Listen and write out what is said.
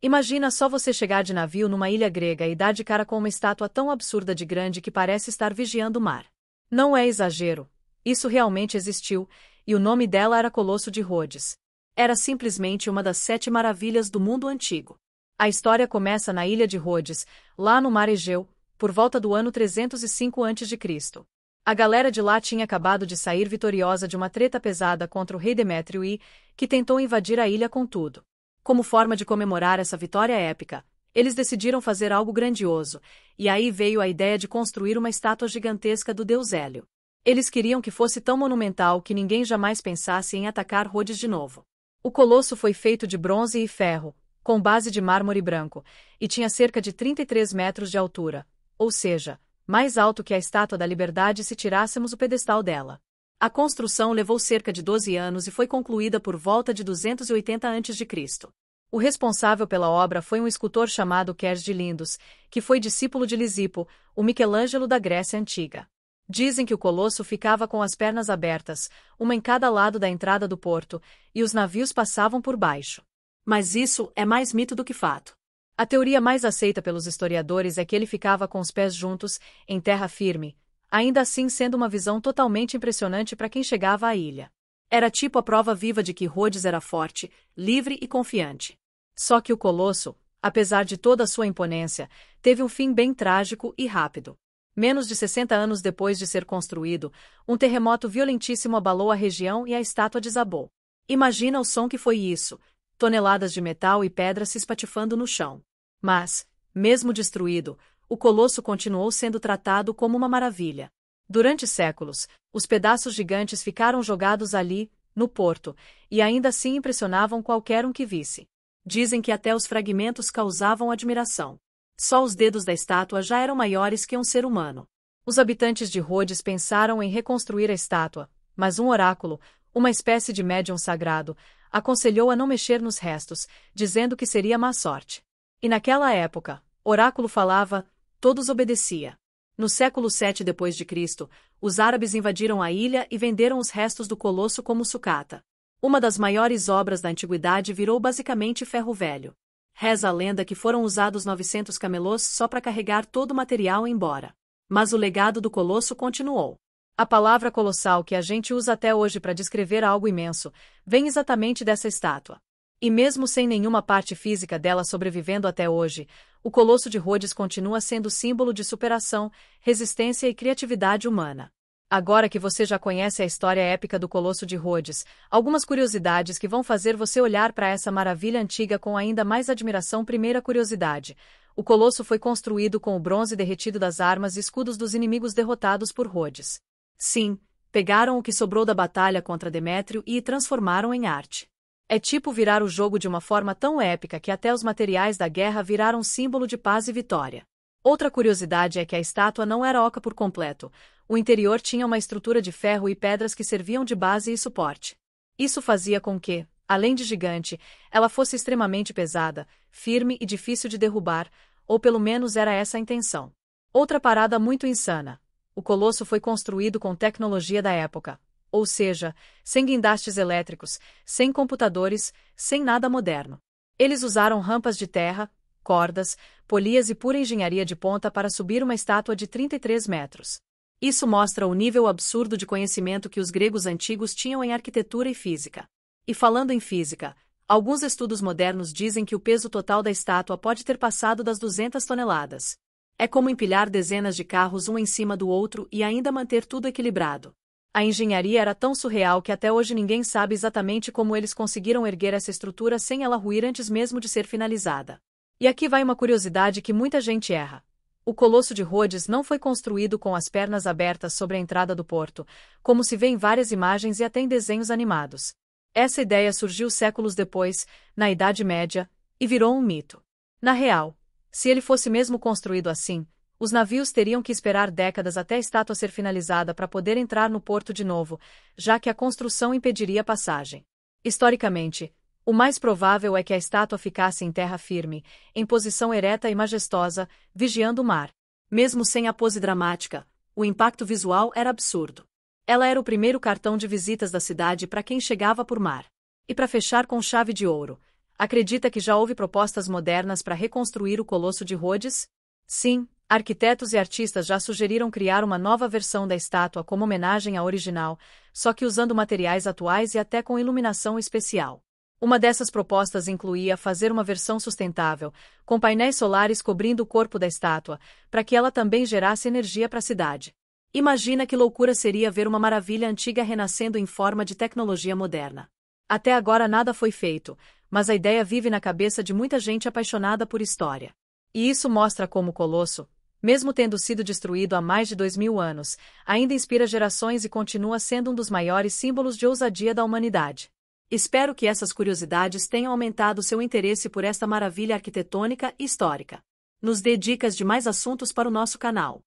Imagina só você chegar de navio numa ilha grega e dar de cara com uma estátua tão absurda de grande que parece estar vigiando o mar. Não é exagero. Isso realmente existiu, e o nome dela era Colosso de Rhodes. Era simplesmente uma das 7 maravilhas do mundo antigo. A história começa na ilha de Rhodes, lá no mar Egeu, por volta do ano 305 a.C. A galera de lá tinha acabado de sair vitoriosa de uma treta pesada contra o rei Demétrio e, que tentou invadir a ilha com tudo. Como forma de comemorar essa vitória épica, eles decidiram fazer algo grandioso, e aí veio a ideia de construir uma estátua gigantesca do deus Hélio. Eles queriam que fosse tão monumental que ninguém jamais pensasse em atacar Rhodes de novo. O colosso foi feito de bronze e ferro, com base de mármore branco, e tinha cerca de 33 metros de altura, ou seja, mais alto que a Estátua da Liberdade se tirássemos o pedestal dela. A construção levou cerca de 12 anos e foi concluída por volta de 280 a.C. O responsável pela obra foi um escultor chamado Quers de Lindos, que foi discípulo de Lisipo, o Michelangelo da Grécia Antiga. Dizem que o colosso ficava com as pernas abertas, uma em cada lado da entrada do porto, e os navios passavam por baixo. Mas isso é mais mito do que fato. A teoria mais aceita pelos historiadores é que ele ficava com os pés juntos, em terra firme, ainda assim sendo uma visão totalmente impressionante para quem chegava à ilha. Era tipo a prova viva de que Rhodes era forte, livre e confiante. Só que o colosso, apesar de toda a sua imponência, teve um fim bem trágico e rápido. Menos de 60 anos depois de ser construído, um terremoto violentíssimo abalou a região e a estátua desabou. Imagina o som que foi isso, toneladas de metal e pedra se espatifando no chão. Mas, mesmo destruído, o colosso continuou sendo tratado como uma maravilha. Durante séculos, os pedaços gigantes ficaram jogados ali, no porto, e ainda assim impressionavam qualquer um que visse. Dizem que até os fragmentos causavam admiração. Só os dedos da estátua já eram maiores que um ser humano. Os habitantes de Rhodes pensaram em reconstruir a estátua, mas um oráculo, uma espécie de médium sagrado, aconselhou a não mexer nos restos, dizendo que seria má sorte. E naquela época, oráculo falava, todos obedeciam. No século 7 d.C., os árabes invadiram a ilha e venderam os restos do colosso como sucata. Uma das maiores obras da antiguidade virou basicamente ferro velho. Reza a lenda que foram usados 900 camelôs só para carregar todo o material embora. Mas o legado do colosso continuou. A palavra colossal que a gente usa até hoje para descrever algo imenso, vem exatamente dessa estátua. E mesmo sem nenhuma parte física dela sobrevivendo até hoje, o Colosso de Rhodes continua sendo símbolo de superação, resistência e criatividade humana. Agora que você já conhece a história épica do Colosso de Rhodes, algumas curiosidades que vão fazer você olhar para essa maravilha antiga com ainda mais admiração. Primeira curiosidade: o Colosso foi construído com o bronze derretido das armas e escudos dos inimigos derrotados por Rhodes. Sim, pegaram o que sobrou da batalha contra Demétrio e transformaram em arte. É tipo virar o jogo de uma forma tão épica que até os materiais da guerra viraram símbolo de paz e vitória. Outra curiosidade é que a estátua não era oca por completo, o interior tinha uma estrutura de ferro e pedras que serviam de base e suporte. Isso fazia com que, além de gigante, ela fosse extremamente pesada, firme e difícil de derrubar, ou pelo menos era essa a intenção. Outra parada muito insana: o colosso foi construído com tecnologia da época. Ou seja, sem guindastes elétricos, sem computadores, sem nada moderno. Eles usaram rampas de terra, cordas, polias e pura engenharia de ponta para subir uma estátua de 33 metros. Isso mostra o nível absurdo de conhecimento que os gregos antigos tinham em arquitetura e física. E falando em física, alguns estudos modernos dizem que o peso total da estátua pode ter passado das 200 toneladas. É como empilhar dezenas de carros um em cima do outro e ainda manter tudo equilibrado. A engenharia era tão surreal que até hoje ninguém sabe exatamente como eles conseguiram erguer essa estrutura sem ela ruir antes mesmo de ser finalizada. E aqui vai uma curiosidade que muita gente erra. O Colosso de Rhodes não foi construído com as pernas abertas sobre a entrada do porto, como se vê em várias imagens e até em desenhos animados. Essa ideia surgiu séculos depois, na Idade Média, e virou um mito. Na real, se ele fosse mesmo construído assim, os navios teriam que esperar décadas até a estátua ser finalizada para poder entrar no porto de novo, já que a construção impediria a passagem. Historicamente, o mais provável é que a estátua ficasse em terra firme, em posição ereta e majestosa, vigiando o mar. Mesmo sem a pose dramática, o impacto visual era absurdo. Ela era o primeiro cartão de visitas da cidade para quem chegava por mar. E para fechar com chave de ouro, acredita que já houve propostas modernas para reconstruir o Colosso de Rhodes? Sim, arquitetos e artistas já sugeriram criar uma nova versão da estátua como homenagem à original, só que usando materiais atuais e até com iluminação especial. Uma dessas propostas incluía fazer uma versão sustentável, com painéis solares cobrindo o corpo da estátua, para que ela também gerasse energia para a cidade. Imagina que loucura seria ver uma maravilha antiga renascendo em forma de tecnologia moderna. Até agora nada foi feito, mas a ideia vive na cabeça de muita gente apaixonada por história. E isso mostra como o Colosso, mesmo tendo sido destruído há mais de 2000 anos, ainda inspira gerações e continua sendo um dos maiores símbolos de ousadia da humanidade. Espero que essas curiosidades tenham aumentado seu interesse por esta maravilha arquitetônica e histórica. Nos dê dicas de mais assuntos para o nosso canal.